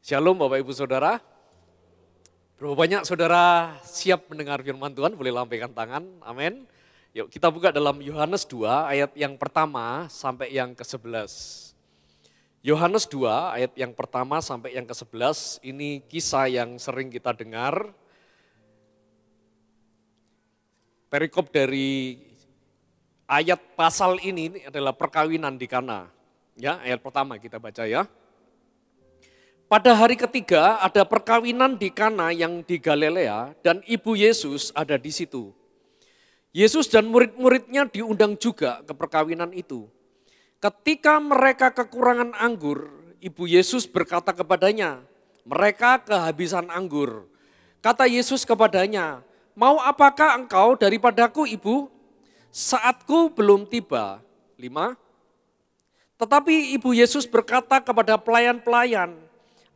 Shalom Bapak Ibu Saudara. Berapa banyak saudara siap mendengar firman Tuhan? Boleh lambaikan tangan, amin. Yuk kita buka dalam Yohanes 2 ayat yang pertama sampai yang ke-11. Yohanes 2 ayat yang pertama sampai yang ke-11, ini kisah yang sering kita dengar. Perikop dari ayat pasal ini adalah perkawinan di Kana. Ya, ayat pertama kita baca ya. Pada hari ketiga ada perkawinan di Kana yang di Galilea dan ibu Yesus ada di situ. Yesus dan murid-muridnya diundang juga ke perkawinan itu. Ketika mereka kekurangan anggur, ibu Yesus berkata kepadanya, mereka kehabisan anggur. Kata Yesus kepadanya, mau apakah engkau daripadaku ibu? Saatku belum tiba. 5. Tetapi ibu Yesus berkata kepada pelayan-pelayan,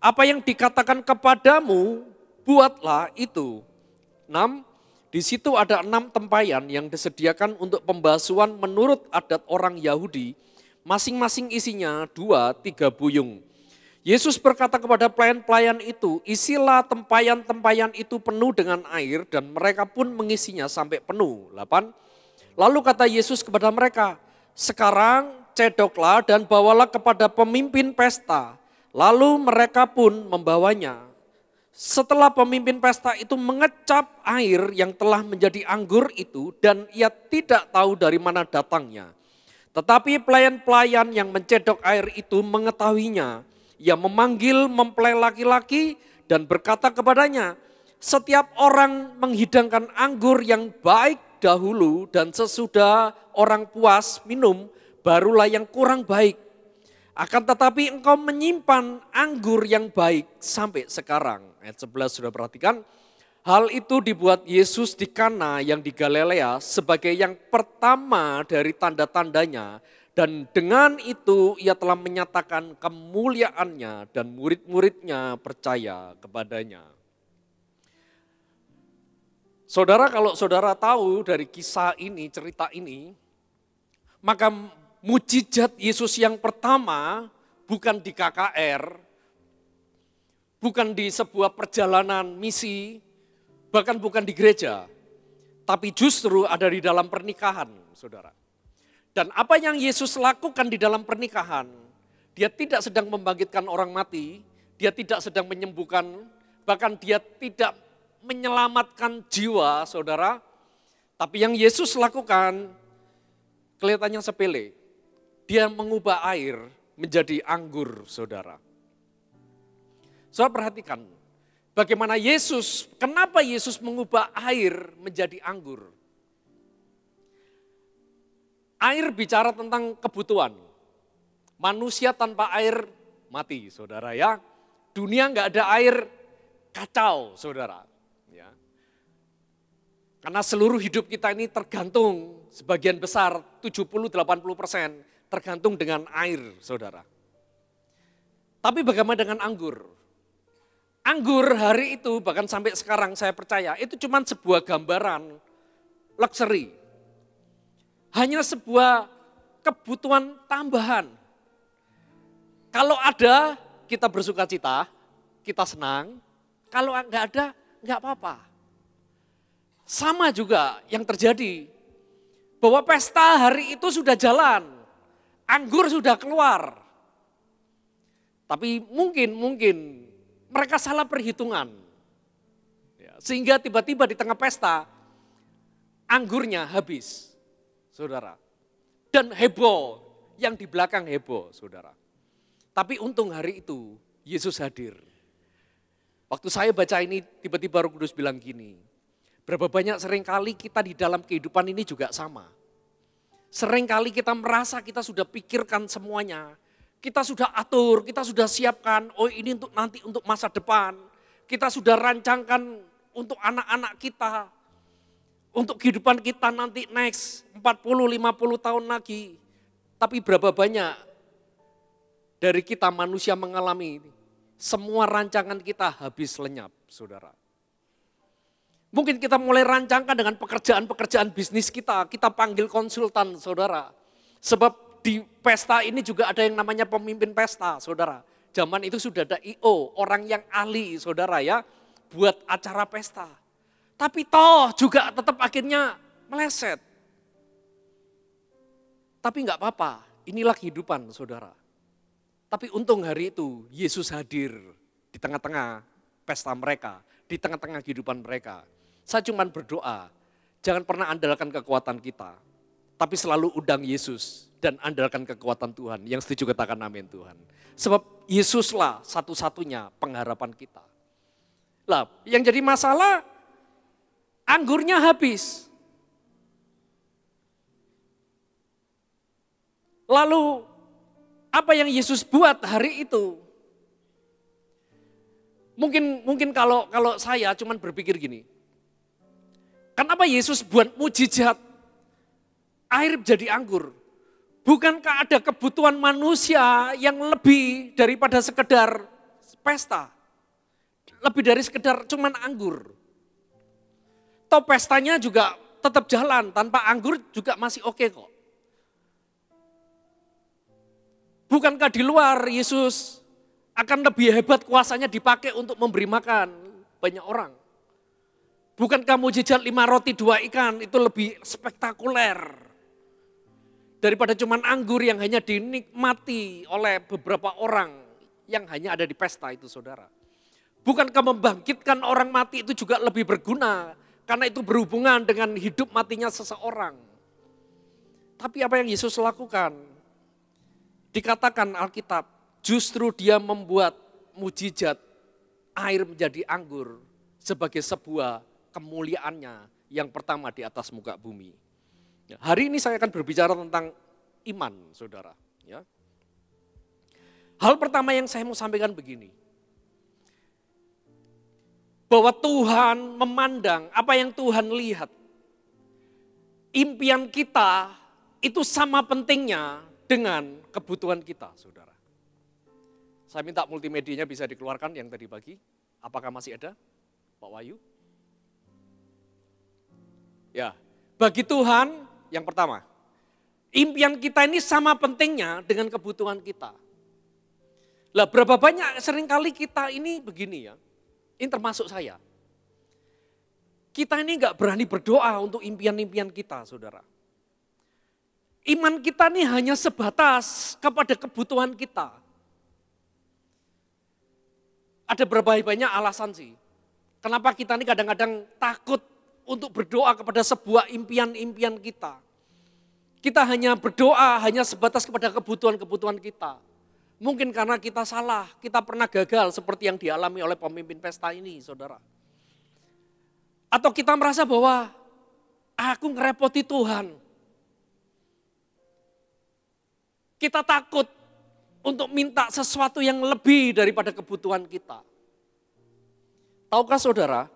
apa yang dikatakan kepadamu, buatlah itu. 6. Di situ ada 6 tempayan yang disediakan untuk pembasuhan menurut adat orang Yahudi. Masing-masing isinya 2-3 buyung. Yesus berkata kepada pelayan-pelayan itu, isilah tempayan-tempayan itu penuh dengan air dan mereka pun mengisinya sampai penuh. 8. Lalu kata Yesus kepada mereka, sekarang cedoklah dan bawalah kepada pemimpin pesta. Lalu mereka pun membawanya. Setelah pemimpin pesta itu mengecap air yang telah menjadi anggur itu dan ia tidak tahu dari mana datangnya. Tetapi pelayan-pelayan yang mencedok air itu mengetahuinya. Ia memanggil mempelai laki-laki dan berkata kepadanya, setiap orang menghidangkan anggur yang baik dahulu dan sesudah orang puas minum, barulah yang kurang baik. Akan tetapi engkau menyimpan anggur yang baik sampai sekarang. Ayat 11 sudah perhatikan. Hal itu dibuat Yesus di Kana yang di Galilea sebagai yang pertama dari tanda-tandanya. Dan dengan itu ia telah menyatakan kemuliaannya dan murid-muridnya percaya kepadanya. Saudara, kalau saudara tahu dari kisah ini, cerita ini, maka mujizat Yesus yang pertama bukan di KKR, bukan di sebuah perjalanan misi, bahkan bukan di gereja, tapi justru ada di dalam pernikahan, saudara. Dan apa yang Yesus lakukan di dalam pernikahan, dia tidak sedang membangkitkan orang mati, dia tidak sedang menyembuhkan, bahkan dia tidak menyelamatkan jiwa, saudara. Tapi yang Yesus lakukan kelihatannya sepele. Dia mengubah air menjadi anggur, saudara. Saudara perhatikan, bagaimana kenapa Yesus mengubah air menjadi anggur? Air bicara tentang kebutuhan. Manusia tanpa air mati, saudara ya. Dunia nggak ada air, kacau, saudara. Ya. Karena seluruh hidup kita ini tergantung, sebagian besar 70-80% tergantung dengan air, saudara. Tapi bagaimana dengan anggur? Anggur hari itu, bahkan sampai sekarang saya percaya, itu cuma sebuah gambaran luxury. Hanya sebuah kebutuhan tambahan. Kalau ada, kita bersuka cita, kita senang. Kalau enggak ada, enggak apa-apa. Sama juga yang terjadi, bahwa pesta hari itu sudah jalan. Anggur sudah keluar. Tapi mungkin mereka salah perhitungan. Sehingga tiba-tiba di tengah pesta, anggurnya habis, saudara. Dan heboh, yang di belakang heboh, saudara. Tapi untung hari itu, Yesus hadir. Waktu saya baca ini, tiba-tiba Roh Kudus bilang gini, berapa banyak seringkali kita di dalam kehidupan ini juga sama. Seringkali kita merasa kita sudah pikirkan semuanya. Kita sudah atur, kita sudah siapkan, oh ini untuk nanti untuk masa depan. Kita sudah rancangkan untuk anak-anak kita. Untuk kehidupan kita nanti next 40-50 tahun lagi. Tapi berapa banyak dari kita manusia mengalami ini. Semua rancangan kita habis lenyap, saudara. Mungkin kita mulai rancangkan dengan pekerjaan-pekerjaan bisnis kita panggil konsultan, saudara. Sebab di pesta ini juga ada yang namanya pemimpin pesta, saudara. Zaman itu sudah ada I.O., orang yang ahli saudara ya, buat acara pesta. Tapi toh juga tetap akhirnya meleset. Tapi enggak apa-apa, inilah kehidupan saudara. Tapi untung hari itu Yesus hadir di tengah-tengah pesta mereka, di tengah-tengah kehidupan mereka. Saya cuma berdoa, jangan pernah andalkan kekuatan kita, tapi selalu undang Yesus dan andalkan kekuatan Tuhan. Yang setuju katakan amin Tuhan. Sebab Yesuslah satu-satunya pengharapan kita. Lah, yang jadi masalah anggurnya habis. Lalu apa yang Yesus buat hari itu? Mungkin kalau saya cuman berpikir gini. Kenapa Yesus buat mujizat air jadi anggur? Bukankah ada kebutuhan manusia yang lebih daripada sekedar pesta? Lebih dari sekedar cuman anggur. Toh pestanya juga tetap jalan, tanpa anggur juga masih oke kok. Bukankah di luar Yesus akan lebih hebat kuasanya dipakai untuk memberi makan banyak orang? Bukankah mujizat 5 roti 2 ikan itu lebih spektakuler daripada cuman anggur yang hanya dinikmati oleh beberapa orang yang hanya ada di pesta itu saudara. Bukankah membangkitkan orang mati itu juga lebih berguna karena itu berhubungan dengan hidup matinya seseorang. Tapi apa yang Yesus lakukan? Dikatakan Alkitab justru dia membuat mujizat air menjadi anggur sebagai sebuah kemuliaannya yang pertama di atas muka bumi. Hari ini saya akan berbicara tentang iman, saudara. Ya. Hal pertama yang saya mau sampaikan begini. Bahwa Tuhan memandang apa yang Tuhan lihat. Impian kita itu sama pentingnya dengan kebutuhan kita, saudara. Saya minta multimedianya bisa dikeluarkan yang tadi pagi. Apakah masih ada, Pak Wahyu? Ya, bagi Tuhan yang pertama, impian kita ini sama pentingnya dengan kebutuhan kita. Lah berapa banyak seringkali kita ini begini ya, ini termasuk saya. Kita ini enggak berani berdoa untuk impian-impian kita, saudara. Iman kita ini hanya sebatas kepada kebutuhan kita. Ada berapa banyak alasan sih. Kenapa kita ini kadang-kadang takut untuk berdoa kepada sebuah impian-impian kita. Kita hanya berdoa hanya sebatas kepada kebutuhan-kebutuhan kita. Mungkin karena kita salah, kita pernah gagal seperti yang dialami oleh pemimpin pesta ini, saudara. Atau kita merasa bahwa aku ngerepoti Tuhan. Kita takut untuk minta sesuatu yang lebih daripada kebutuhan kita. Tahukah saudara,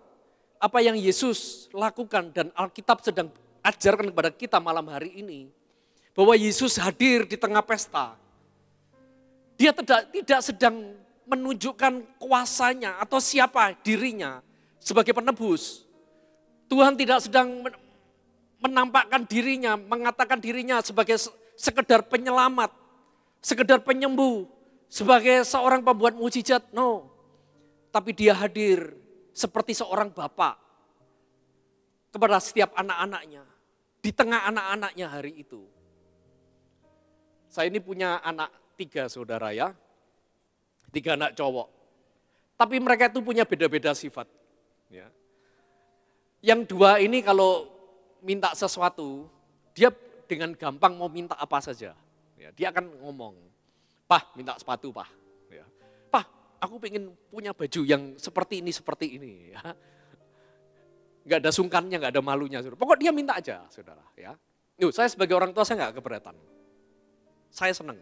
apa yang Yesus lakukan dan Alkitab sedang ajarkan kepada kita malam hari ini. Bahwa Yesus hadir di tengah pesta. Dia tidak sedang menunjukkan kuasanya atau siapa dirinya sebagai penebus. Tuhan tidak sedang menampakkan dirinya, mengatakan dirinya sebagai sekedar penyelamat, sekedar penyembuh, sebagai seorang pembuat mujizat. No, tapi dia hadir seperti seorang bapak kepada setiap anak-anaknya. Di tengah anak-anaknya hari itu. Saya ini punya anak 3 saudara ya. 3 anak cowok. Tapi mereka itu punya beda-beda sifat. Ya. Yang 2 ini kalau minta sesuatu, dia dengan gampang mau minta apa saja. Ya, dia akan ngomong, "Pah, minta sepatu, Pah." Ya. "Pah, aku pengen punya baju yang seperti ini. Ya. Gak ada sungkannya, gak ada malunya. Pokoknya dia minta aja, saudara. Ya. Saya sebagai orang tua saya gak keberatan. Saya senang.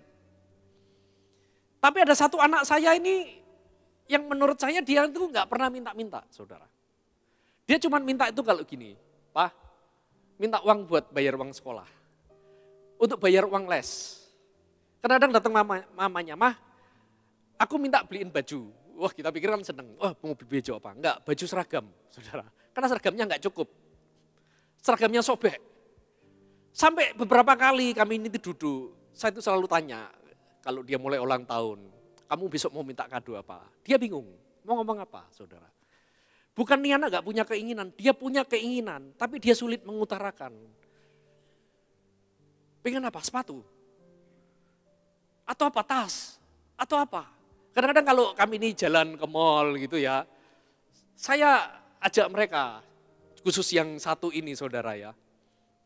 Tapi ada satu anak saya ini yang menurut saya dia itu gak pernah minta-minta, saudara. Dia cuma minta itu kalau gini, "Pah, minta uang buat bayar uang sekolah. Untuk bayar uang les." Kadang-kadang datang mamanya, "Mah, aku minta beliin baju." Wah, kita pikir kan seneng. Wah, mau beli baju apa? Enggak, baju seragam, saudara. Karena seragamnya enggak cukup. Seragamnya sobek. Sampai beberapa kali kami ini duduk, saya itu selalu tanya, kalau dia mulai ulang tahun, kamu besok mau minta kado apa? Dia bingung, mau ngomong apa saudara. Bukan nih anak gak punya keinginan, dia punya keinginan, tapi dia sulit mengutarakan. Pengen apa? Sepatu? Atau apa? Tas? Atau apa? Kadang-kadang kalau kami ini jalan ke mall gitu ya, saya ajak mereka, khusus yang satu ini saudara ya,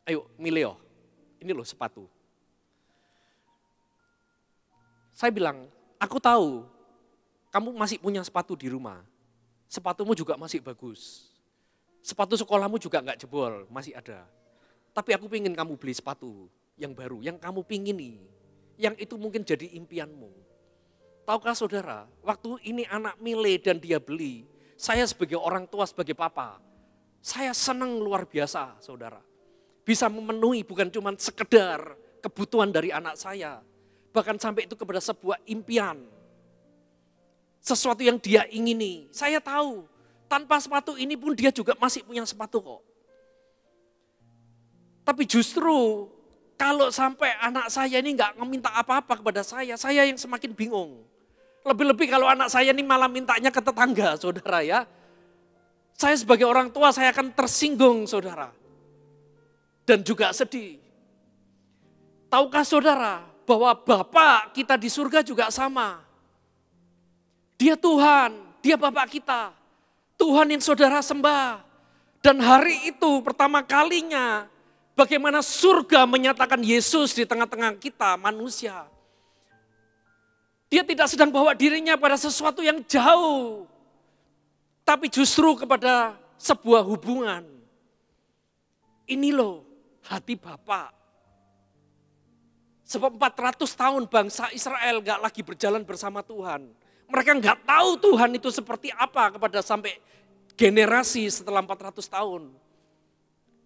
ayo milih ini loh sepatu. Saya bilang, aku tahu kamu masih punya sepatu di rumah. Sepatumu juga masih bagus. Sepatu sekolahmu juga enggak jebol, masih ada. Tapi aku pengen kamu beli sepatu yang baru, yang kamu pingini. Yang itu mungkin jadi impianmu. Tahukah saudara, waktu ini anak milih dan dia beli, saya sebagai orang tua, sebagai papa, saya senang luar biasa saudara. Bisa memenuhi bukan cuma sekedar kebutuhan dari anak saya. Bahkan sampai itu kepada sebuah impian. Sesuatu yang dia ingini. Saya tahu, tanpa sepatu ini pun dia juga masih punya sepatu kok. Tapi justru kalau sampai anak saya ini nggak meminta apa-apa kepada saya yang semakin bingung. Lebih-lebih kalau anak saya ini malah mintanya ke tetangga, saudara ya. Saya sebagai orang tua saya akan tersinggung, saudara. Dan juga sedih. Tahukah saudara bahwa Bapa kita di surga juga sama. Dia Tuhan, dia Bapa kita. Tuhan yang saudara sembah. Dan hari itu pertama kalinya bagaimana surga menyatakan Yesus di tengah-tengah kita manusia. Dia tidak sedang bawa dirinya pada sesuatu yang jauh. Tapi justru kepada sebuah hubungan. Ini loh hati Bapa. Sebab 400 tahun bangsa Israel gak lagi berjalan bersama Tuhan. Mereka nggak tahu Tuhan itu seperti apa kepada sampai generasi setelah 400 tahun.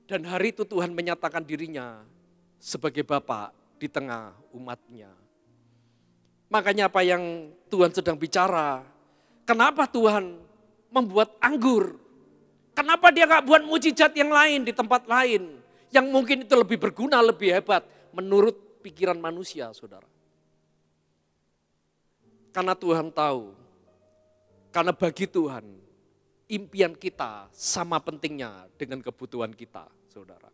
Dan hari itu Tuhan menyatakan dirinya sebagai Bapa di tengah umatnya. Makanya apa yang Tuhan sedang bicara, kenapa Tuhan membuat anggur? Kenapa dia nggak buat mujizat yang lain di tempat lain? Yang mungkin itu lebih berguna, lebih hebat menurut pikiran manusia, saudara. Karena Tuhan tahu, karena bagi Tuhan, impian kita sama pentingnya dengan kebutuhan kita, saudara.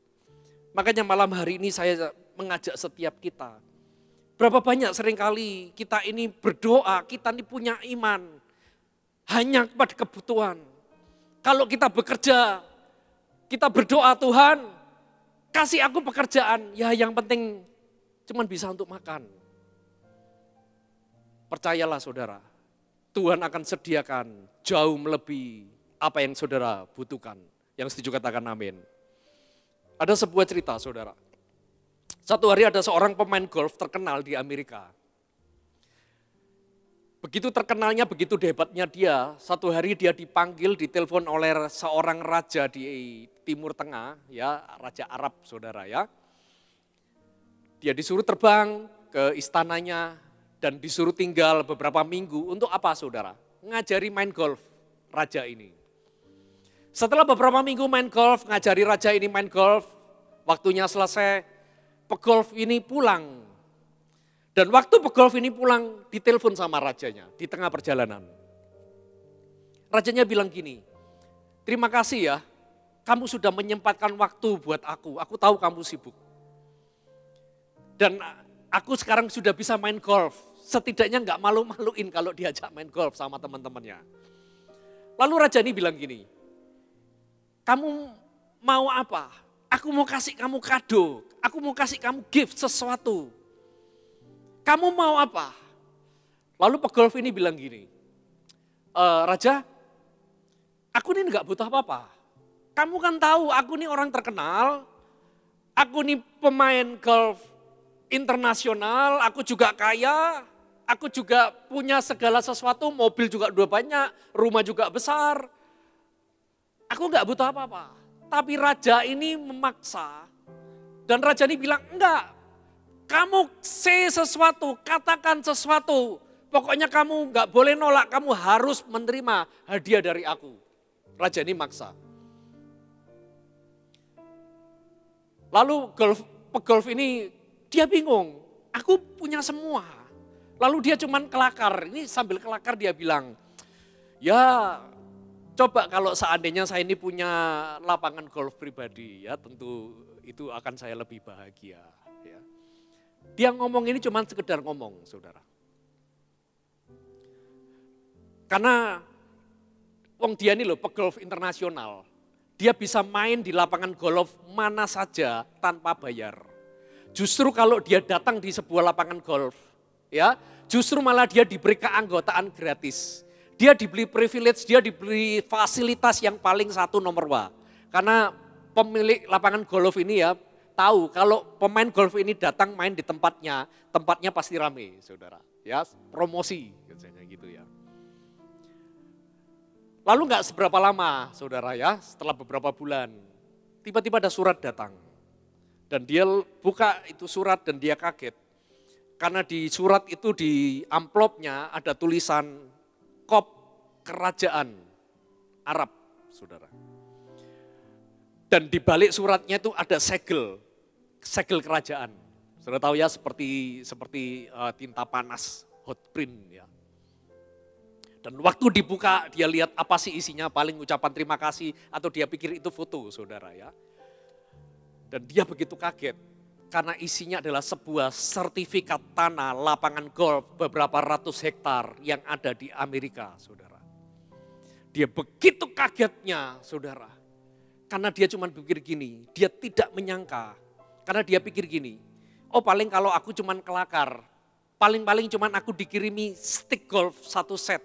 Makanya malam hari ini saya mengajak setiap kita. Berapa banyak seringkali kita ini berdoa, kita ini punya iman hanya kepada kebutuhan. Kalau kita bekerja, kita berdoa Tuhan, kasih aku pekerjaan, ya yang penting cuman bisa untuk makan. Percayalah saudara, Tuhan akan sediakan jauh melebihi apa yang saudara butuhkan. Yang setuju katakan amin. Ada sebuah cerita saudara. Satu hari ada seorang pemain golf terkenal di Amerika. Begitu terkenalnya, begitu hebatnya dia, satu hari dia dipanggil, ditelepon oleh seorang raja di Timur Tengah, ya Raja Arab saudara ya. Dia disuruh terbang ke istananya, dan disuruh tinggal beberapa minggu untuk apa saudara? Ngajari main golf raja ini. Setelah beberapa minggu main golf, ngajari raja ini main golf, waktunya selesai, pegolf ini pulang. Dan waktu pegolf ini pulang, ditelepon sama rajanya di tengah perjalanan. Rajanya bilang gini, terima kasih ya, kamu sudah menyempatkan waktu buat aku tahu kamu sibuk. Dan aku sekarang sudah bisa main golf. Setidaknya nggak malu-maluin kalau diajak main golf sama teman-temannya. Lalu raja ini bilang gini, kamu mau apa? Aku mau kasih kamu kado, aku mau kasih kamu gift sesuatu. Kamu mau apa? Lalu pegolf ini bilang gini, Raja, aku ini nggak butuh apa-apa. Kamu kan tahu aku ini orang terkenal, aku ini pemain golf internasional, aku juga kaya, aku juga punya segala sesuatu, mobil juga udah banyak, rumah juga besar. Aku nggak butuh apa-apa. Tapi raja ini memaksa. Dan raja ini bilang, enggak. Kamu say sesuatu, katakan sesuatu. Pokoknya kamu nggak boleh nolak, kamu harus menerima hadiah dari aku. Raja ini maksa. Lalu pegolf ini dia bingung, aku punya semua. Lalu dia cuman kelakar, ini sambil kelakar dia bilang, ya coba kalau seandainya saya ini punya lapangan golf pribadi, ya tentu itu akan saya lebih bahagia. Ya. Dia ngomong ini cuman sekedar ngomong, saudara. Karena wong dia ini loh pegolf internasional, dia bisa main di lapangan golf mana saja tanpa bayar. Justru kalau dia datang di sebuah lapangan golf, ya, justru malah dia diberi keanggotaan gratis. Dia diberi privilege, dia diberi fasilitas yang paling satu nomor wah. Karena pemilik lapangan golf ini ya tahu kalau pemain golf ini datang main di tempatnya pasti rame, saudara. Ya, promosi, biasanya gitu ya. Lalu nggak seberapa lama, saudara ya, setelah beberapa bulan, tiba-tiba ada surat datang. Dan dia buka itu surat dan dia kaget. Karena di surat itu di amplopnya ada tulisan kop kerajaan Arab, saudara. Dan di balik suratnya itu ada segel kerajaan. Saudara tahu ya seperti tinta panas, hot print ya. Dan waktu dibuka dia lihat apa sih isinya, paling ucapan terima kasih atau dia pikir itu foto, saudara ya. Dan dia begitu kaget karena isinya adalah sebuah sertifikat tanah lapangan golf beberapa ratus hektar yang ada di Amerika, saudara. Dia begitu kagetnya, saudara. Karena dia cuma pikir gini, dia tidak menyangka. Karena dia pikir gini, oh paling kalau aku cuma kelakar, paling-paling cuma aku dikirimi stick golf satu set.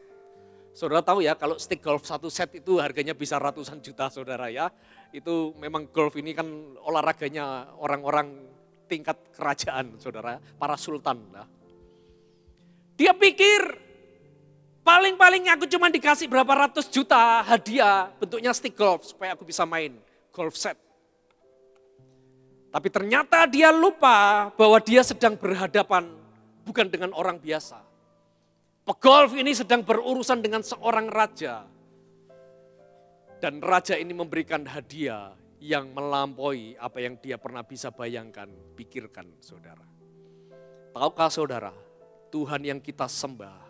Saudara tahu ya kalau stick golf satu set itu harganya bisa ratusan juta, saudara ya. Itu memang golf ini kan olahraganya orang-orang tingkat kerajaan, saudara, para sultan lah. Dia pikir paling-paling aku cuma dikasih berapa ratus juta hadiah bentuknya stick golf supaya aku bisa main golf set. Tapi ternyata dia lupa bahwa dia sedang berhadapan bukan dengan orang biasa. Pegolf ini sedang berurusan dengan seorang raja. Dan raja ini memberikan hadiah yang melampaui apa yang dia pernah bisa bayangkan, pikirkan, saudara. Tahukah saudara, Tuhan yang kita sembah,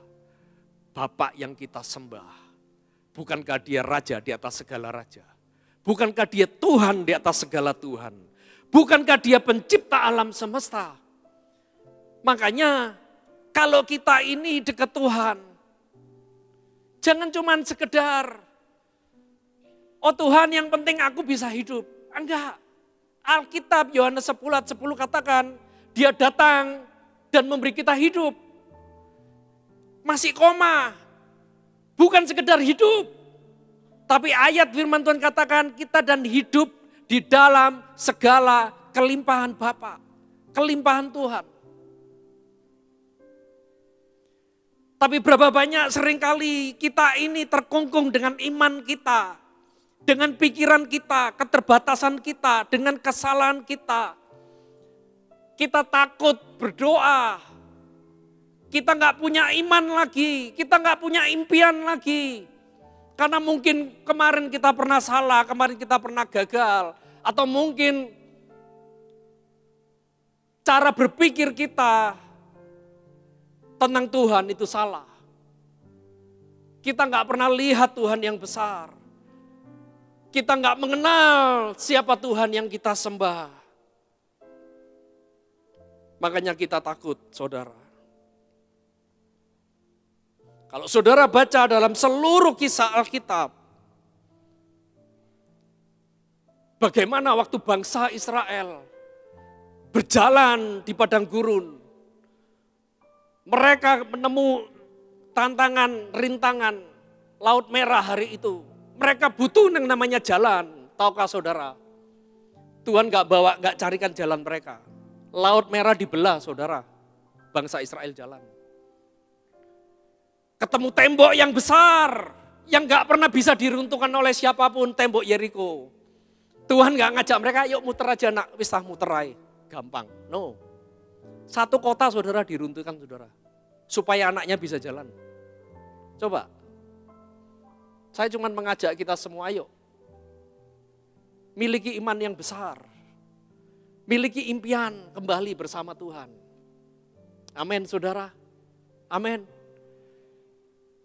Bapak yang kita sembah, bukankah dia raja di atas segala raja? Bukankah dia Tuhan di atas segala Tuhan? Bukankah dia pencipta alam semesta? Makanya kalau kita ini dekat Tuhan, jangan cuma sekedar, oh Tuhan yang penting aku bisa hidup. Enggak. Alkitab Yohanes 10 ayat 10 katakan, dia datang dan memberi kita hidup. Masih koma, bukan sekedar hidup. Tapi ayat firman Tuhan katakan kita dan hidup di dalam segala kelimpahan Bapa, kelimpahan Tuhan. Tapi berapa banyak seringkali kita ini terkungkung dengan iman kita, dengan pikiran kita, keterbatasan kita, dengan kesalahan kita. Kita takut berdoa, kita nggak punya iman lagi, kita nggak punya impian lagi. Karena mungkin kemarin kita pernah salah, kemarin kita pernah gagal. Atau mungkin cara berpikir kita tentang Tuhan itu salah. Kita nggak pernah lihat Tuhan yang besar. Kita nggak mengenal siapa Tuhan yang kita sembah. Makanya kita takut, saudara. Kalau saudara baca dalam seluruh kisah Alkitab, bagaimana waktu bangsa Israel berjalan di padang gurun, mereka menemu tantangan, rintangan, Laut Merah hari itu. Mereka butuh yang namanya jalan, tahukah saudara? Tuhan gak carikan jalan mereka. Laut Merah dibelah, saudara. Bangsa Israel jalan. Ketemu tembok yang besar, yang gak pernah bisa diruntuhkan oleh siapapun, tembok Yeriko. Tuhan gak ngajak mereka, yuk muter aja nak, wis muter aja. Gampang, no. Satu kota saudara diruntuhkan saudara. Supaya anaknya bisa jalan. Coba. Saya cuma mengajak kita semua, ayo. Miliki iman yang besar. Miliki impian kembali bersama Tuhan. Amin saudara. Amin.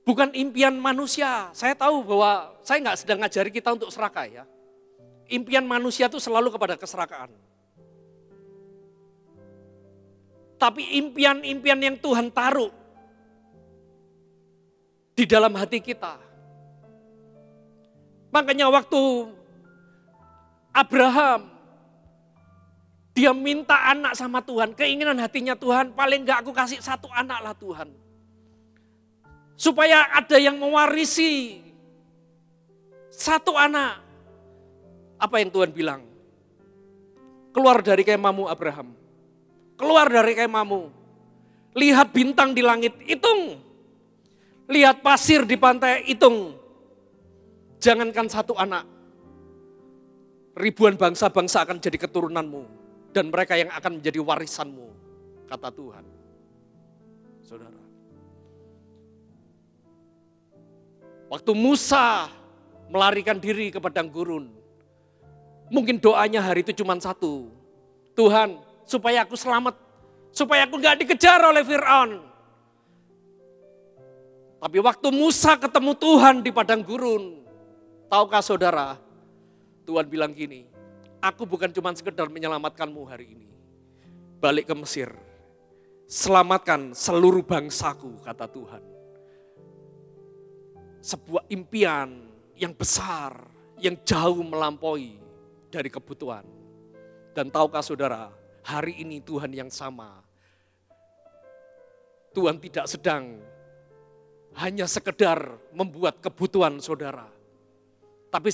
Bukan impian manusia. Saya tahu bahwa saya nggak sedang ngajari kita untuk serakah ya. Impian manusia itu selalu kepada keserakaan. Tapi impian-impian yang Tuhan taruh di dalam hati kita. Makanya waktu Abraham, dia minta anak sama Tuhan. Keinginan hatinya Tuhan, paling enggak aku kasih satu anak lah Tuhan. Supaya ada yang mewarisi satu anak. Apa yang Tuhan bilang? Keluar dari kemahmu Abraham. Keluar dari kemahmu. Lihat bintang di langit, hitung. Lihat pasir di pantai, hitung. Jangankan satu anak. Ribuan bangsa-bangsa akan jadi keturunanmu. Dan mereka yang akan menjadi warisanmu. Kata Tuhan. Saudara. Waktu Musa melarikan diri ke padang gurun. Mungkin doanya hari itu cuma satu. Tuhan, supaya aku selamat. Supaya aku gak dikejar oleh Fir'aun. Tapi waktu Musa ketemu Tuhan di padang gurun. Tahukah saudara, Tuhan bilang gini, aku bukan cuma sekedar menyelamatkanmu hari ini. Balik ke Mesir. Selamatkan seluruh bangsaku, kata Tuhan. Sebuah impian yang besar, yang jauh melampaui dari kebutuhan. Dan tahukah saudara, hari ini Tuhan yang sama. Tuhan tidak sedang hanya sekedar membuat kebutuhan saudara. Tapi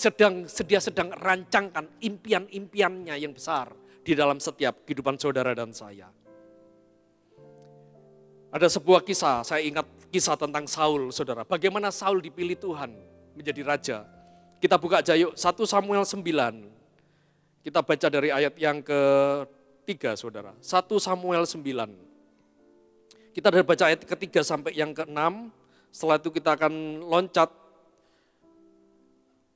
dia sedang rancangkan impian-impiannya yang besar di dalam setiap kehidupan saudara dan saya. Ada sebuah kisah, saya ingat kisah tentang Saul, saudara. Bagaimana Saul dipilih Tuhan menjadi raja. Kita buka aja yuk, 1 Samuel 9. Kita baca dari ayat yang ke-3, saudara. 1 Samuel 9. Kita dari baca ayat ke-3 sampai yang ke-6. Setelah itu kita akan loncat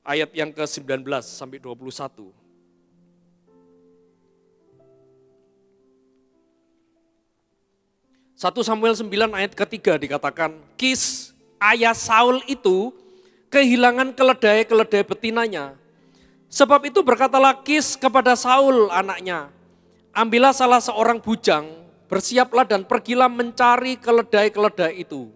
ayat yang ke-19 sampai 21. Satu Samuel 9 ayat ke-3 dikatakan, Kis ayah Saul itu kehilangan keledai-keledai betinanya. Sebab itu berkatalah Kis kepada Saul anaknya, ambillah salah seorang bujang, bersiaplah dan pergilah mencari keledai-keledai itu.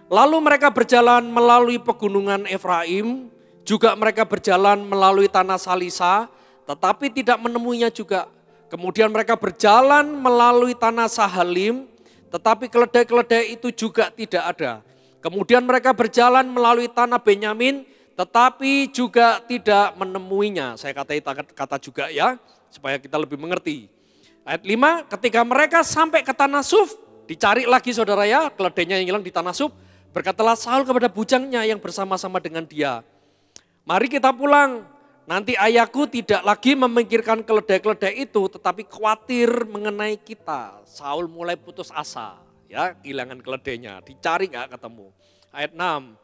Lalu mereka berjalan melalui pegunungan Efraim, juga mereka berjalan melalui tanah Salisa, tetapi tidak menemuinya juga. Kemudian mereka berjalan melalui tanah Sahalim, tetapi keledai-keledai itu juga tidak ada. Kemudian mereka berjalan melalui tanah Benyamin, tetapi juga tidak menemuinya. Saya kata juga ya, supaya kita lebih mengerti. Ayat 5, ketika mereka sampai ke tanah Suf, dicari lagi saudara ya, keledainya yang hilang di tanah Suf. Berkatalah Saul kepada bujangnya yang bersama-sama dengan dia, mari kita pulang, nanti ayahku tidak lagi memikirkan keledai-keledai itu, tetapi khawatir mengenai kita. Saul mulai putus asa, ya kehilangan keledainya, dicari gak ketemu. Ayat 6,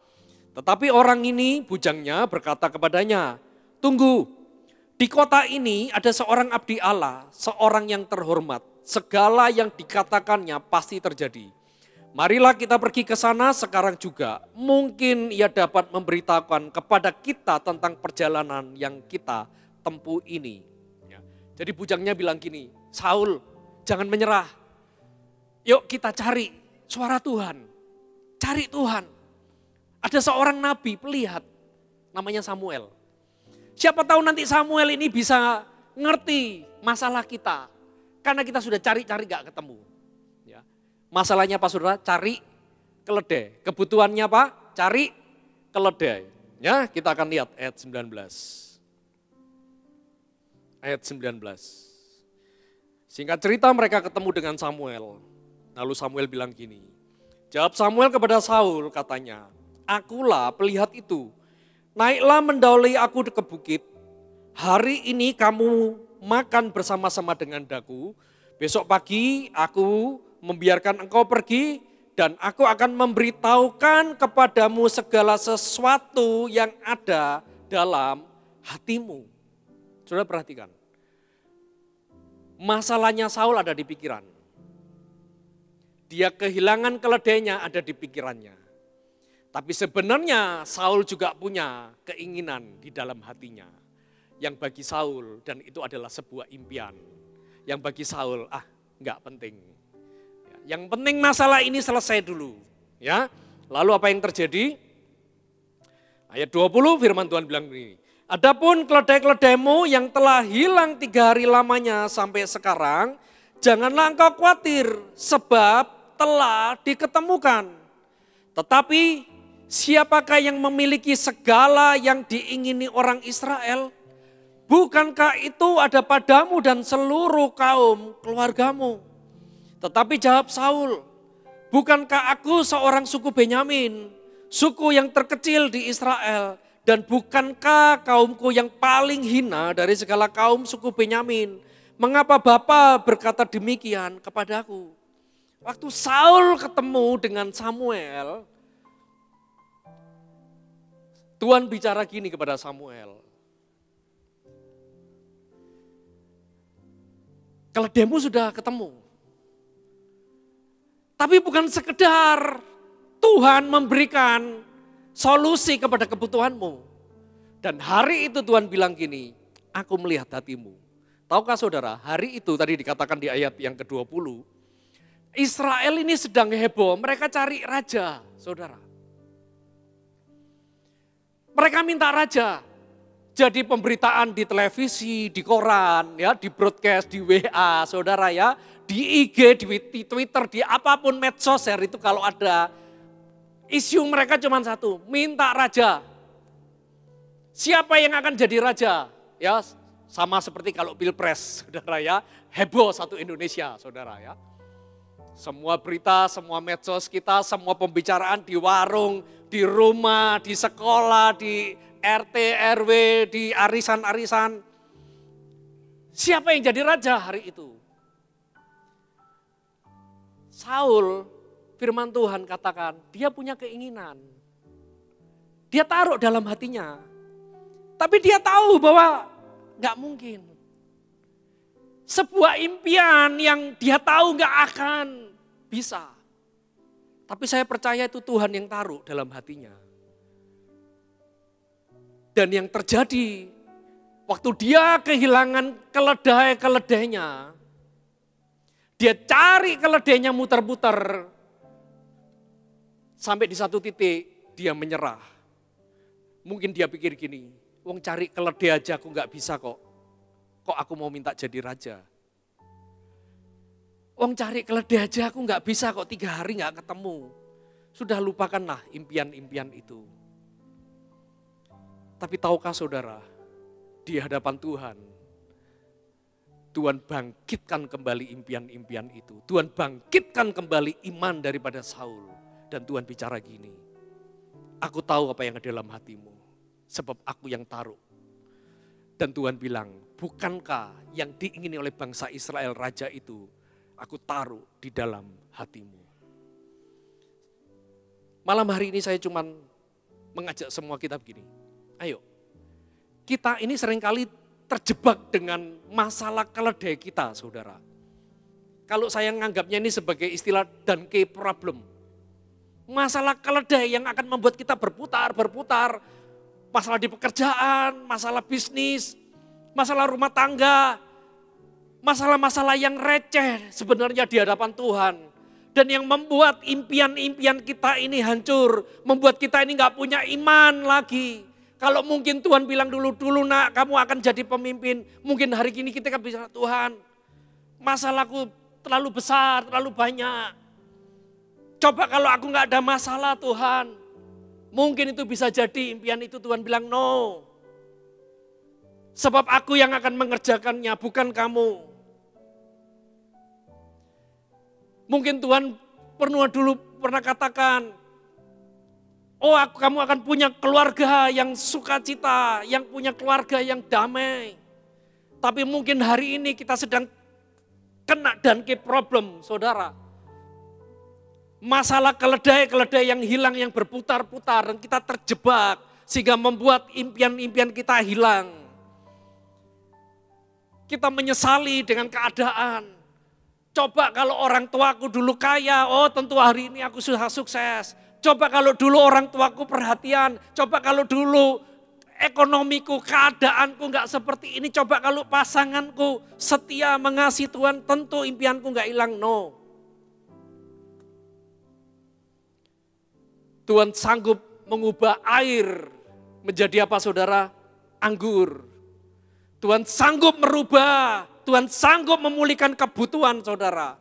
tetapi orang ini, bujangnya berkata kepadanya, tunggu, di kota ini ada seorang abdi Allah, seorang yang terhormat, segala yang dikatakannya pasti terjadi. Marilah kita pergi ke sana sekarang juga. Mungkin ia dapat memberitahukan kepada kita tentang perjalanan yang kita tempuh ini. Ya. Jadi bujangnya bilang gini, Saul jangan menyerah. Yuk kita cari suara Tuhan. Cari Tuhan. Ada seorang nabi pelihat namanya Samuel. Siapa tahu nanti Samuel ini bisa ngerti masalah kita. Karena kita sudah cari-cari gak ketemu. Masalahnya apa saudara? Cari keledai. Kebutuhannya apa? Cari keledai. Ya, kita akan lihat ayat 19. Ayat 19. Singkat cerita mereka ketemu dengan Samuel. Lalu Samuel bilang gini. Jawab Samuel kepada Saul katanya, akulah pelihat itu. Naiklah mendahului aku ke bukit. Hari ini kamu makan bersama-sama dengan daku. Besok pagi aku membiarkan engkau pergi dan aku akan memberitahukan kepadamu segala sesuatu yang ada dalam hatimu. Saudara perhatikan. Masalahnya Saul ada di pikiran. Dia kehilangan keledainya ada di pikirannya. Tapi sebenarnya Saul juga punya keinginan di dalam hatinya. Yang bagi Saul, dan itu adalah sebuah impian. Yang bagi Saul, enggak penting. Yang penting masalah ini selesai dulu. Ya, lalu apa yang terjadi? Ayat 20 firman Tuhan bilang begini. Adapun keledai-keledaimu yang telah hilang 3 hari lamanya sampai sekarang, janganlah engkau khawatir sebab telah diketemukan. Tetapi siapakah yang memiliki segala yang diingini orang Israel? Bukankah itu ada padamu dan seluruh kaum keluargamu? Tetapi jawab Saul, bukankah aku seorang suku Benyamin, suku yang terkecil di Israel, dan bukankah kaumku yang paling hina dari segala kaum suku Benyamin? Mengapa Bapa berkata demikian kepadaku? Waktu Saul ketemu dengan Samuel, Tuhan bicara gini kepada Samuel. Keledaimu sudah ketemu. Tapi bukan sekedar Tuhan memberikan solusi kepada kebutuhanmu. Dan hari itu Tuhan bilang gini, aku melihat hatimu. Tahukah saudara, hari itu tadi dikatakan di ayat yang ke-20, Israel ini sedang heboh, mereka cari raja, saudara. Mereka minta raja. Jadi pemberitaan di televisi, di koran, ya, di broadcast, di WA, saudara ya, di IG, di Twitter, di apapun medsos hari itu kalau ada, isu mereka cuma satu, minta raja. Siapa yang akan jadi raja? Ya, sama seperti kalau pilpres, saudara ya, heboh satu Indonesia, saudara ya. Semua berita, semua medsos kita, semua pembicaraan di warung, di rumah, di sekolah, di RT, RW, di arisan-arisan. Siapa yang jadi raja hari itu? Saul, firman Tuhan katakan, dia punya keinginan. Dia taruh dalam hatinya. Tapi dia tahu bahwa gak mungkin. Sebuah impian yang dia tahu gak akan bisa. Tapi saya percaya itu Tuhan yang taruh dalam hatinya. Dan yang terjadi, waktu dia kehilangan keledai-keledainya, dia cari keledainya muter-muter, sampai di satu titik dia menyerah. Mungkin dia pikir gini, wong cari keledai aja aku gak bisa kok. Kok aku mau minta jadi raja? Wong cari keledai aja aku gak bisa kok, 3 hari gak ketemu. Sudah lupakanlah impian-impian itu. Tapi tahukah saudara, di hadapan Tuhan, Tuhan bangkitkan kembali impian-impian itu. Tuhan bangkitkan kembali iman daripada Saul. Dan Tuhan bicara gini, aku tahu apa yang ada dalam hatimu, sebab aku yang taruh. Dan Tuhan bilang, bukankah yang diingini oleh bangsa Israel raja itu, aku taruh di dalam hatimu. Malam hari ini saya cuma mengajak semua kita begini. Ayo, kita ini seringkali terjebak dengan masalah keledai kita, saudara. Kalau saya menganggapnya ini sebagai istilah donkey problem. Masalah keledai yang akan membuat kita berputar-berputar. Masalah di pekerjaan, masalah bisnis, masalah rumah tangga. Masalah-masalah yang receh sebenarnya di hadapan Tuhan. Dan yang membuat impian-impian kita ini hancur. Membuat kita ini gak punya iman lagi. Kalau mungkin Tuhan bilang dulu nak kamu akan jadi pemimpin. Mungkin hari ini kita bisa, Tuhan masalahku terlalu besar, terlalu banyak. Coba kalau aku gak ada masalah Tuhan. Mungkin itu bisa jadi impian itu Tuhan bilang no. Sebab aku yang akan mengerjakannya bukan kamu. Mungkin Tuhan pernah katakan, kamu akan punya keluarga yang sukacita, yang punya keluarga yang damai. Tapi mungkin hari ini kita sedang kena donkey problem, saudara. Masalah keledai yang hilang, yang berputar-putar, dan kita terjebak sehingga membuat impian-impian kita hilang. Kita menyesali dengan keadaan. Coba kalau orang tuaku dulu kaya, oh tentu hari ini aku sudah sukses. Coba kalau dulu orang tuaku perhatian, coba kalau dulu ekonomiku, keadaanku nggak seperti ini. Coba kalau pasanganku setia mengasihi Tuhan, tentu impianku nggak hilang. No. Tuhan sanggup mengubah air menjadi apa saudara? Anggur. Tuhan sanggup merubah, Tuhan sanggup memulihkan kebutuhan saudara.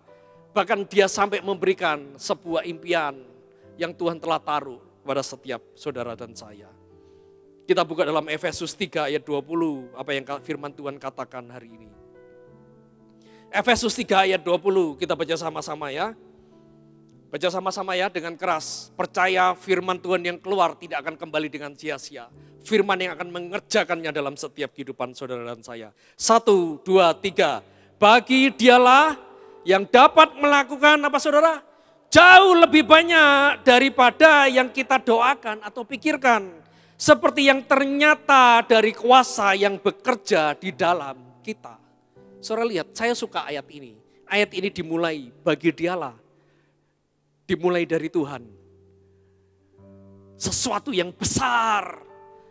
Bahkan dia sampai memberikan sebuah impian yang Tuhan telah taruh pada setiap saudara dan saya. Kita buka dalam Efesus 3 ayat 20, apa yang firman Tuhan katakan hari ini. Efesus 3 ayat 20, kita baca sama-sama ya. Baca sama-sama ya dengan keras. Percaya firman Tuhan yang keluar tidak akan kembali dengan sia-sia. Firman yang akan mengerjakannya dalam setiap kehidupan saudara dan saya. 1, 2, 3. Bagi dialah yang dapat melakukan apa saudara? Jauh lebih banyak daripada yang kita doakan atau pikirkan. Seperti yang ternyata dari kuasa yang bekerja di dalam kita. Saudara lihat, saya suka ayat ini. Ayat ini dimulai bagi dialah. Dimulai dari Tuhan. Sesuatu yang besar.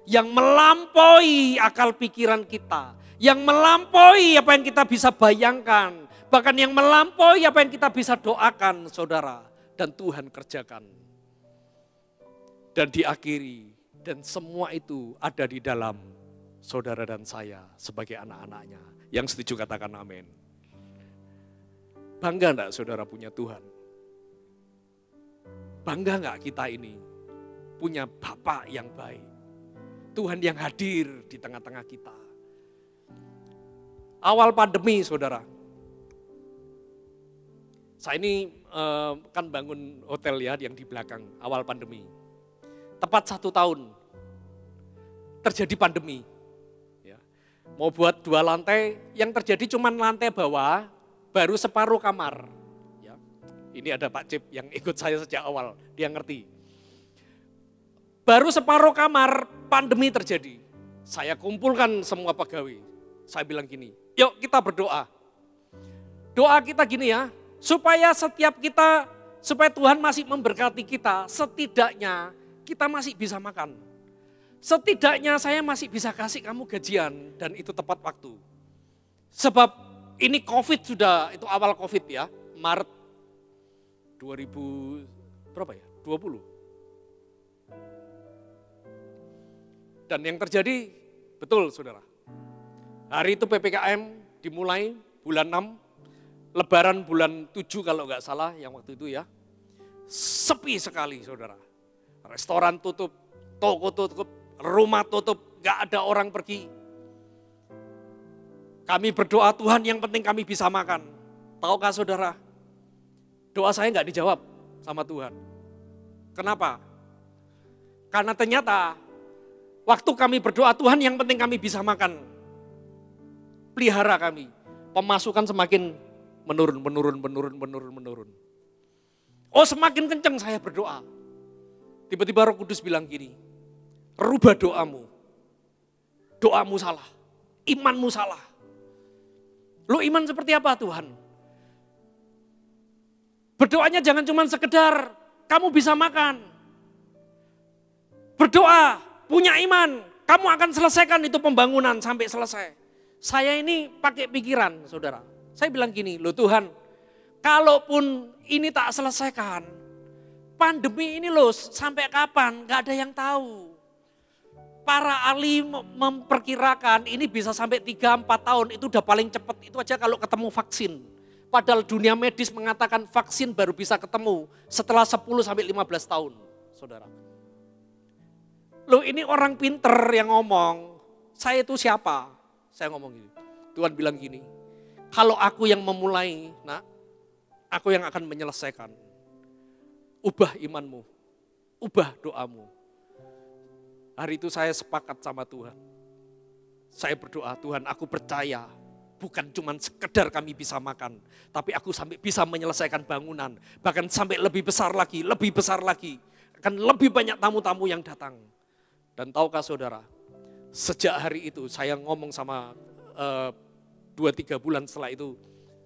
Yang melampaui akal pikiran kita. Yang melampaui apa yang kita bisa bayangkan. Bahkan yang melampaui apa yang kita bisa doakan saudara. Dan Tuhan kerjakan. Dan diakhiri. Dan semua itu ada di dalam saudara dan saya sebagai anak-anaknya. Yang setuju katakan amin. Bangga enggak saudara punya Tuhan? Bangga enggak kita ini punya Bapa yang baik? Tuhan yang hadir di tengah-tengah kita. Awal pandemi saudara. Saya ini kan bangun hotel ya yang di belakang awal pandemi. Tepat 1 tahun terjadi pandemi. Ya. Mau buat 2 lantai, yang terjadi cuma lantai bawah, baru separuh kamar. Ya. Ini ada Pak Cip yang ikut saya sejak awal, dia ngerti. Baru separuh kamar, pandemi terjadi. Saya kumpulkan semua pegawai. Saya bilang gini, yuk kita berdoa. Doa kita gini ya, supaya Tuhan masih memberkati kita, setidaknya kita masih bisa makan. Setidaknya saya masih bisa kasih kamu gajian dan itu tepat waktu. Sebab ini COVID sudah, itu awal COVID ya, Maret 2020. Dan yang terjadi, betul saudara. Hari itu PPKM dimulai bulan 6, Lebaran bulan 7 kalau nggak salah yang waktu itu ya. Sepi sekali saudara. Restoran tutup, toko tutup, rumah tutup, gak ada orang pergi. Kami berdoa Tuhan yang penting kami bisa makan. Tahukah saudara, doa saya gak dijawab sama Tuhan. Kenapa? Karena ternyata waktu kami berdoa Tuhan yang penting kami bisa makan. Pelihara kami, pemasukan semakin menurun. Oh semakin kencang saya berdoa. Tiba-tiba Roh Kudus bilang gini, rubah doamu. Doamu salah, imanmu salah. Lu iman seperti apa Tuhan? Berdoanya jangan cuma sekedar kamu bisa makan. Berdoa, punya iman, kamu akan selesaikan itu pembangunan sampai selesai. Saya ini pakai pikiran saudara. Saya bilang gini, loh Tuhan, kalaupun ini tak selesaikan, pandemi ini loh sampai kapan gak ada yang tahu. Para ahli memperkirakan ini bisa sampai 3-4 tahun, itu udah paling cepat. Itu aja kalau ketemu vaksin. Padahal dunia medis mengatakan vaksin baru bisa ketemu setelah 10-15 tahun. Saudara. Loh ini orang pinter yang ngomong, saya itu siapa? Saya ngomong gini, Tuhan bilang gini, kalau aku yang memulai, nak, aku yang akan menyelesaikan. Ubah imanmu, ubah doamu. Hari itu saya sepakat sama Tuhan. Saya berdoa, Tuhan aku percaya bukan cuma sekedar kami bisa makan. Tapi aku sampai bisa menyelesaikan bangunan. Bahkan sampai lebih besar lagi. Akan lebih banyak tamu-tamu yang datang. Dan tahukah saudara, sejak hari itu saya ngomong sama 2-3 bulan setelah itu,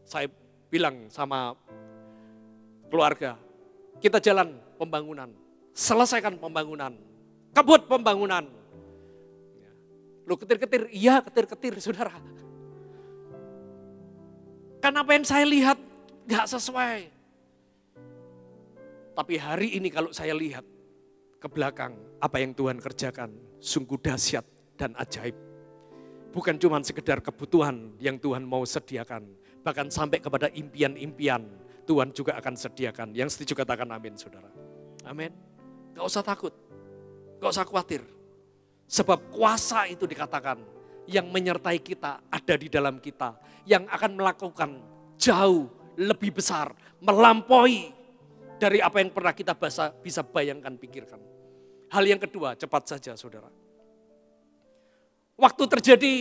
saya bilang sama keluarga, kita jalan pembangunan, selesaikan pembangunan, kebut pembangunan. Lu ketir-ketir, iya ketir-ketir saudara. Karena apa yang saya lihat gak sesuai. Tapi hari ini kalau saya lihat ke belakang, apa yang Tuhan kerjakan sungguh dahsyat dan ajaib. Bukan cuma sekedar kebutuhan yang Tuhan mau sediakan, bahkan sampai kepada impian-impian Tuhan juga akan sediakan. Yang setuju katakan amin saudara. Amin. Gak usah takut, gak usah khawatir. Sebab kuasa itu dikatakan yang menyertai kita ada di dalam kita. Yang akan melakukan jauh lebih besar, melampaui dari apa yang pernah kita bisa bayangkan, pikirkan. Hal yang kedua, cepat saja saudara. Waktu terjadi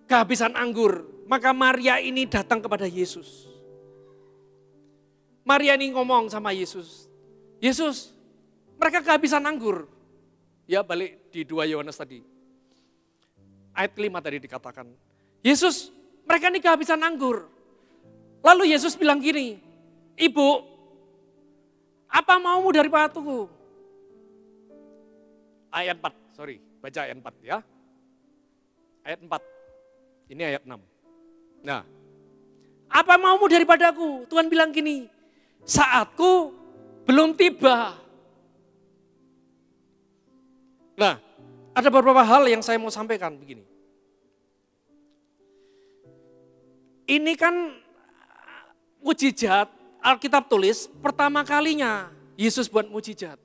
kehabisan anggur, maka Maria ini datang kepada Yesus. Maria ini ngomong sama Yesus, Yesus, mereka kehabisan anggur. Ya balik di 2 Yohanes tadi. Ayat 5 tadi dikatakan, Yesus, mereka ini kehabisan anggur. Lalu Yesus bilang gini, Ibu, apa maumu dari patuku? Ayat 4, baca ayat 4 ya. Ayat 4, ini ayat 6. Nah, apa maumu daripadaku? Tuhan bilang gini, saatku belum tiba. Nah, ada beberapa hal yang saya mau sampaikan begini. Ini kan mujizat, Alkitab tulis pertama kalinya Yesus buat mujizat.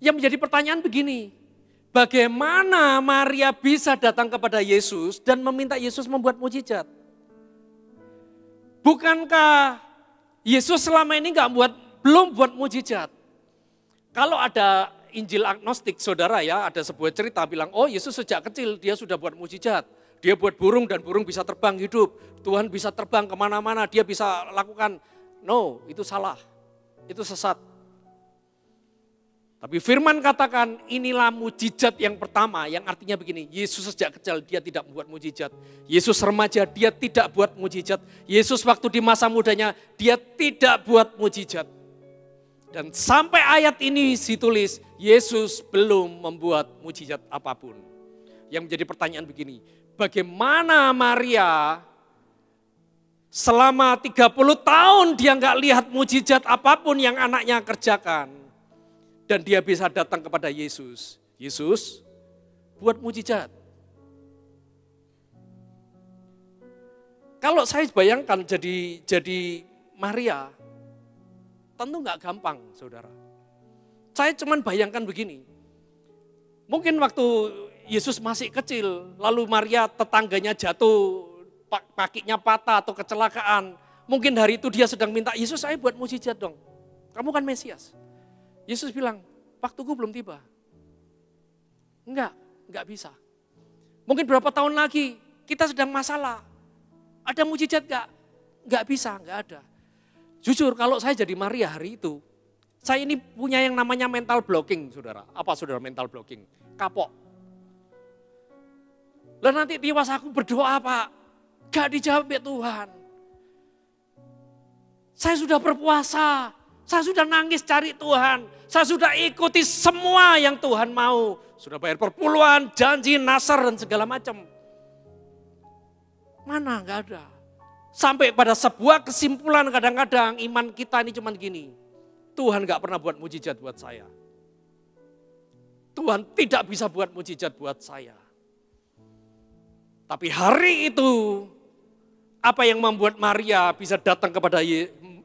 Yang menjadi pertanyaan begini, bagaimana Maria bisa datang kepada Yesus dan meminta Yesus membuat mujizat? Bukankah Yesus selama ini belum buat mujizat? Kalau ada Injil agnostik saudara ya, ada sebuah cerita bilang, oh Yesus sejak kecil dia sudah buat mujizat. Dia buat burung dan burung bisa terbang hidup. Tuhan bisa terbang kemana-mana, dia bisa lakukan. No, itu salah, itu sesat. Tapi firman katakan inilah mujizat yang pertama, yang artinya begini, Yesus sejak kecil dia tidak membuat mujizat. Yesus remaja dia tidak buat mujizat. Yesus waktu di masa mudanya dia tidak buat mujizat. Dan sampai ayat ini ditulis, Yesus belum membuat mujizat apapun. Yang menjadi pertanyaan begini, bagaimana Maria selama 30 tahun dia nggak lihat mujizat apapun yang anaknya kerjakan. Dan dia bisa datang kepada Yesus. Yesus buat mujizat. Kalau saya bayangkan jadi Maria, tentu nggak gampang, saudara. Saya cuman bayangkan begini. Mungkin waktu Yesus masih kecil, lalu Maria tetangganya jatuh, kakinya patah atau kecelakaan. Mungkin hari itu dia sedang minta, Yesus saya buat mujizat dong. Kamu kan Mesias. Yesus bilang, waktuku belum tiba. Enggak bisa. Mungkin berapa tahun lagi kita sedang masalah. Ada mujizat enggak? Enggak bisa, enggak ada. Jujur kalau saya jadi Maria hari itu, saya ini punya yang namanya mental blocking saudara. Apa saudara mental blocking? Kapok. Lalu nanti tiwas aku berdoa Pak, gak dijawab ya Tuhan. Saya sudah berpuasa, saya sudah nangis cari Tuhan. Saya sudah ikuti semua yang Tuhan mau. Sudah bayar perpuluhan, janji, nasar dan segala macam. Mana gak ada. Sampai pada sebuah kesimpulan kadang-kadang iman kita ini cuma gini. Tuhan gak pernah buat mujizat buat saya. Tuhan tidak bisa buat mujizat buat saya. Tapi hari itu, apa yang membuat Maria bisa datang kepada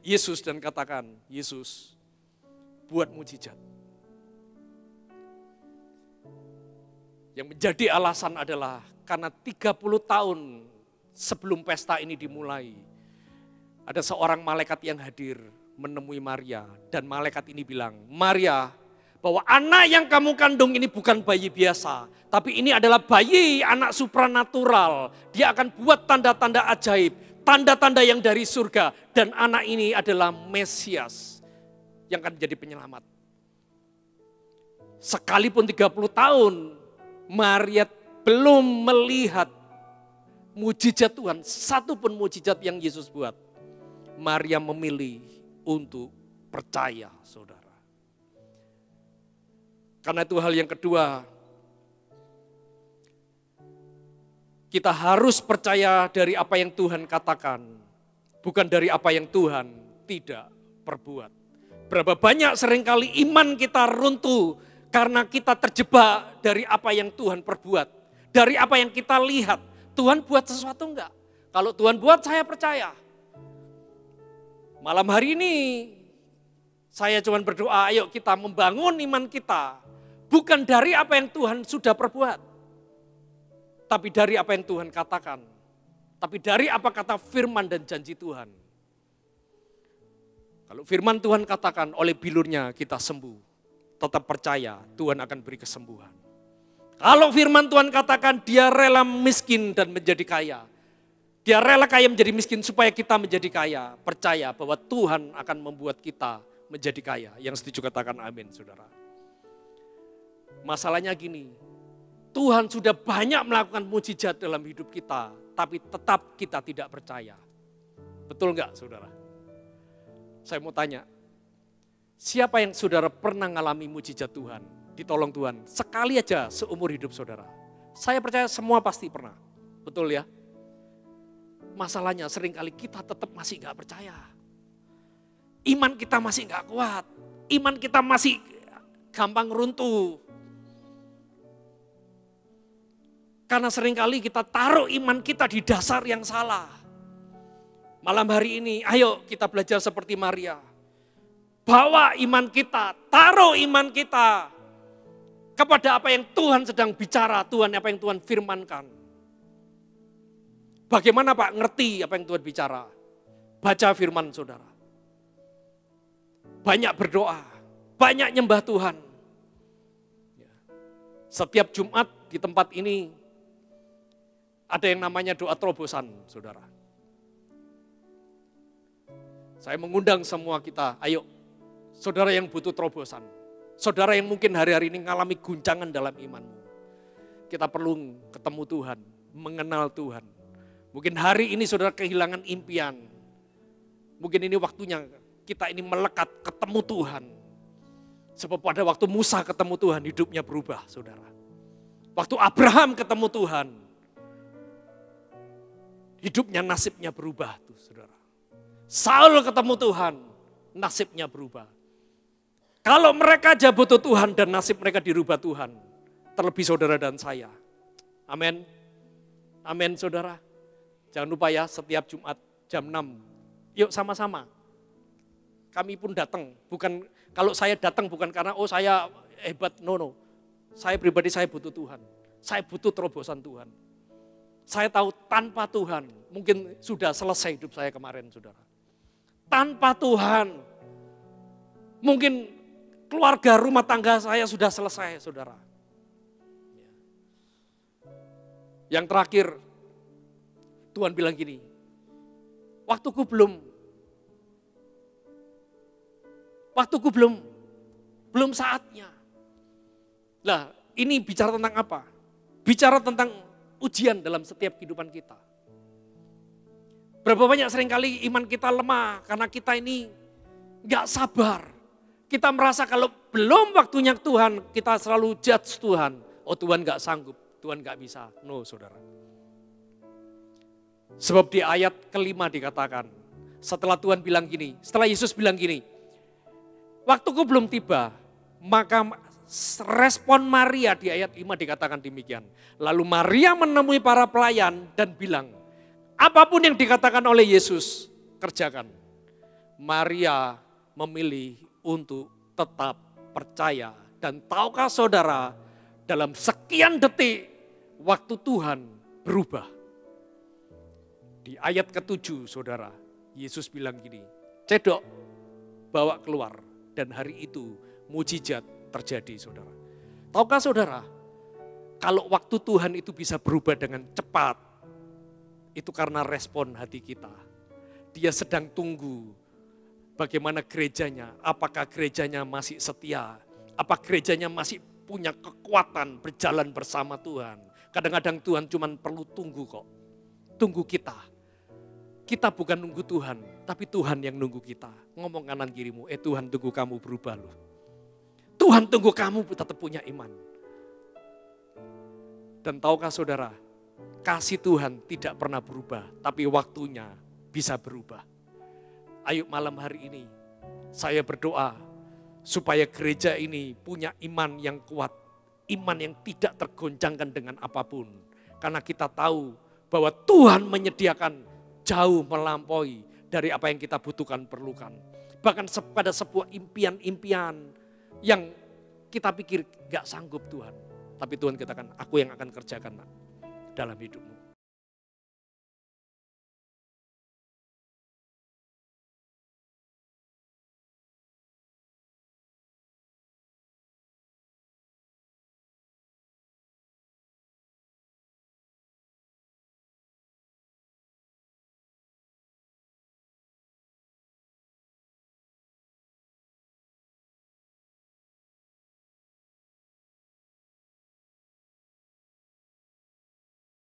Yesus dan katakan, Yesus buat mujizat. Yang menjadi alasan adalah karena 30 tahun sebelum pesta ini dimulai, ada seorang malaikat yang hadir menemui Maria. Dan malaikat ini bilang, Maria, bahwa anak yang kamu kandung ini bukan bayi biasa. Tapi ini adalah bayi anak supranatural. Dia akan buat tanda-tanda ajaib. Tanda-tanda yang dari surga. Dan anak ini adalah Mesias yang akan menjadi penyelamat. Sekalipun 30 tahun Maria belum melihat mujizat Tuhan, satu pun mujizat yang Yesus buat, Maria memilih untuk percaya, saudara. Karena itu hal yang kedua, kita harus percaya dari apa yang Tuhan katakan, bukan dari apa yang Tuhan tidak perbuat. Berapa banyak seringkali iman kita runtuh karena kita terjebak dari apa yang Tuhan perbuat. Dari apa yang kita lihat. Tuhan buat sesuatu enggak? Kalau Tuhan buat, saya percaya. Malam hari ini saya cuma berdoa, ayo kita membangun iman kita. Bukan dari apa yang Tuhan sudah perbuat. Tapi dari apa yang Tuhan katakan. Tapi dari apa kata firman dan janji Tuhan. Kalau firman Tuhan katakan oleh bilurnya kita sembuh, tetap percaya Tuhan akan beri kesembuhan. Kalau firman Tuhan katakan dia rela miskin dan menjadi kaya, dia rela kaya menjadi miskin supaya kita menjadi kaya, percaya bahwa Tuhan akan membuat kita menjadi kaya. Yang setuju katakan amin, saudara. Masalahnya gini, Tuhan sudah banyak melakukan mujizat dalam hidup kita, tapi tetap kita tidak percaya. Betul enggak, saudara? Saya mau tanya, siapa yang saudara pernah mengalami mujizat Tuhan, ditolong Tuhan, sekali aja seumur hidup saudara? Saya percaya semua pasti pernah, betul ya? Masalahnya seringkali kita tetap masih gak percaya. Iman kita masih gak kuat, iman kita masih gampang runtuh. Karena seringkali kita taruh iman kita di dasar yang salah. Malam hari ini, ayo kita belajar seperti Maria. Bawa iman kita, taruh iman kita kepada apa yang Tuhan sedang bicara, apa yang Tuhan firmankan. Bagaimana Pak ngerti apa yang Tuhan bicara? Baca firman saudara. Banyak berdoa, banyak nyembah Tuhan. Setiap Jumat di tempat ini ada yang namanya doa terobosan, saudara. Saya mengundang semua kita, ayo saudara yang butuh terobosan. Saudara yang mungkin hari-hari ini mengalami guncangan dalam imanmu. Kita perlu ketemu Tuhan, mengenal Tuhan. Mungkin hari ini saudara kehilangan impian. Mungkin ini waktunya kita ini melekat ketemu Tuhan. Sebab pada waktu Musa ketemu Tuhan, hidupnya berubah, saudara. Waktu Abraham ketemu Tuhan, hidupnya nasibnya berubah tuh, saudara. Saul ketemu Tuhan, nasibnya berubah. Kalau mereka aja butuh Tuhan dan nasib mereka dirubah Tuhan, terlebih saudara dan saya. Amin. Amin saudara. Jangan lupa ya, setiap Jumat jam 6. Yuk sama-sama. Kami pun datang, bukan kalau saya datang bukan karena oh saya hebat, no. Saya pribadi saya butuh Tuhan. Saya butuh terobosan Tuhan. Saya tahu tanpa Tuhan, mungkin sudah selesai hidup saya kemarin saudara. Tanpa Tuhan, mungkin keluarga rumah tangga saya sudah selesai, saudara. Yang terakhir, Tuhan bilang gini, waktuku belum saatnya. Nah, ini bicara tentang apa? Bicara tentang ujian dalam setiap kehidupan kita. Berapa banyak seringkali iman kita lemah karena kita ini gak sabar. Kita merasa kalau belum waktunya Tuhan, kita selalu judge Tuhan. Oh Tuhan gak sanggup, Tuhan gak bisa. No saudara. Sebab di ayat kelima dikatakan, setelah Tuhan bilang gini, setelah Yesus bilang gini, waktuku belum tiba, maka respon Maria di ayat 5 dikatakan demikian. Lalu Maria menemui para pelayan dan bilang, apapun yang dikatakan oleh Yesus, kerjakan. Maria memilih untuk tetap percaya. Dan tahukah saudara, dalam sekian detik, waktu Tuhan berubah. Di ayat ke-7 saudara, Yesus bilang gini, cedok, bawa keluar. Dan hari itu mujizat terjadi saudara. Tahukah saudara, kalau waktu Tuhan itu bisa berubah dengan cepat, itu karena respon hati kita. Dia sedang tunggu bagaimana gerejanya. Apakah gerejanya masih setia? Apa gerejanya masih punya kekuatan berjalan bersama Tuhan? Kadang-kadang Tuhan cuma perlu tunggu kok. tunggu kita. Kita bukan nunggu Tuhan, tapi Tuhan yang nunggu kita. Ngomong kanan kirimu, Tuhan tunggu kamu berubah loh. Tuhan tunggu kamu tetap punya iman. Dan tahukah saudara, kasih Tuhan tidak pernah berubah, tapi waktunya bisa berubah. Ayo malam hari ini, saya berdoa supaya gereja ini punya iman yang kuat. Iman yang tidak tergoncangkan dengan apapun. Karena kita tahu bahwa Tuhan menyediakan jauh melampaui dari apa yang kita butuhkan, perlukan. Bahkan pada sebuah impian-impian yang kita pikir gak sanggup Tuhan. Tapi Tuhan katakan, aku yang akan kerjakan dalam hidupmu.